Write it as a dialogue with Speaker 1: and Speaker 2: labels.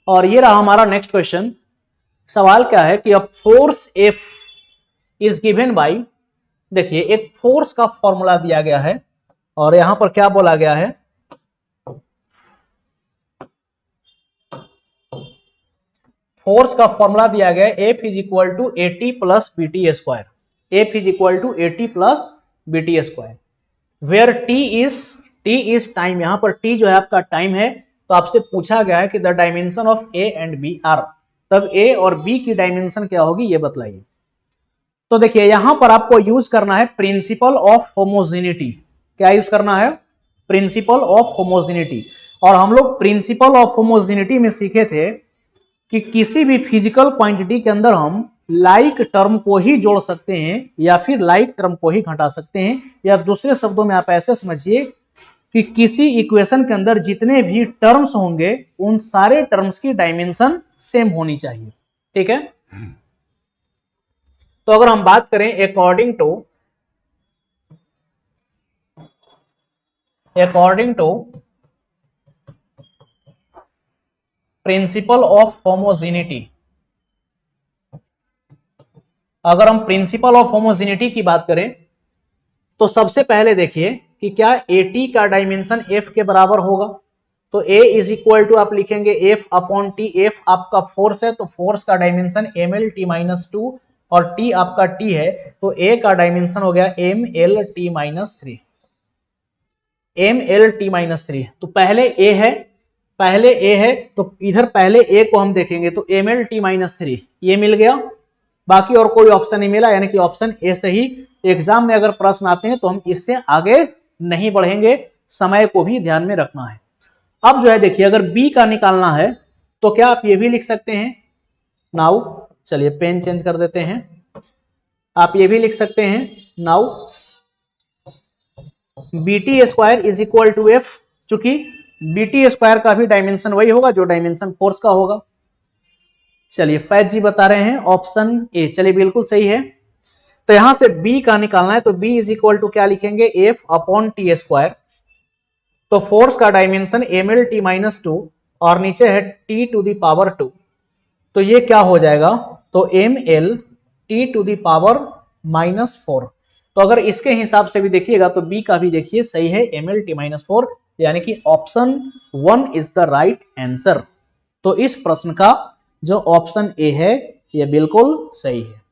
Speaker 1: और ये रहा हमारा नेक्स्ट क्वेश्चन। सवाल क्या है कि a force F is given by, देखिए एक फोर्स का फॉर्मूला दिया गया है और यहां पर क्या बोला गया है, फोर्स का फॉर्मूला दिया गया है F is equal to AT plus BT square, F is equal to AT plus BT square, where T is time. यहां पर T जो है आपका टाइम है। तो आपसे पूछा गया है कि the dimension of A and B are, तब A और B की डायमेंशन क्या होगी ये बतलाइए। तो देखिए यहां पर आपको यूज करना है प्रिंसिपल ऑफ होमोजेनिटी। क्या यूज करना है? Principal of homogeneity. और हम लोग प्रिंसिपल ऑफ होमोजेनिटी में सीखे थे कि किसी भी फिजिकल क्वांटिटी के अंदर हम लाइक टर्म को ही जोड़ सकते हैं या फिर लाइक टर्म को ही घटा सकते हैं, या दूसरे शब्दों में आप ऐसे समझिए कि किसी इक्वेशन के अंदर जितने भी टर्म्स होंगे उन सारे टर्म्स की डायमेंशन सेम होनी चाहिए। ठीक है, तो अगर हम बात करें according to principle of homogeneity, अगर हम प्रिंसिपल ऑफ होमोजेनिटी की बात करें तो सबसे पहले देखिए कि क्या AT का डायमेंशन F के बराबर होगा। तो A इज इक्वल टू आप लिखेंगे F अपॉन T। F आपका फोर्स है तो फोर्स का डायमेंशन MLT-2 और T आपका T है तो A का डायमेंशन हो गया MLT-3, MLT-3। तो पहले A है तो इधर पहले A को हम देखेंगे तो MLT-3 ये मिल गया, बाकी और कोई ऑप्शन नहीं मिला, यानी कि ऑप्शन ए से ही एग्जाम में अगर प्रश्न आते हैं तो हम इससे आगे नहीं बढ़ेंगे, समय को भी ध्यान में रखना है। अब जो है देखिए अगर बी का निकालना है तो क्या आप ये भी लिख सकते हैं, नाउ चलिए पेन चेंज कर देते हैं, आप ये भी लिख सकते हैं now BT square is equal to F, चूंकि BT स्क्वायर का भी डायमेंशन वही होगा जो डायमेंशन फोर्स का होगा। चलिए फैज जी बता रहे हैं ऑप्शन ए, चलिए बिल्कुल सही है। तो यहां से B का निकालना है तो B इज इक्वल टू क्या लिखेंगे F अपॉन T स्क्वायर। तो फोर्स का डायमेंशन MLT-2 और नीचे है T⁻², तो ये क्या हो जाएगा, तो MLT⁻⁻4। तो अगर इसके हिसाब से भी देखिएगा तो B का भी देखिए सही है MLT-4, यानी कि option 1 is the right answer. तो इस प्रश्न का जो ऑप्शन ए है ये बिल्कुल सही है।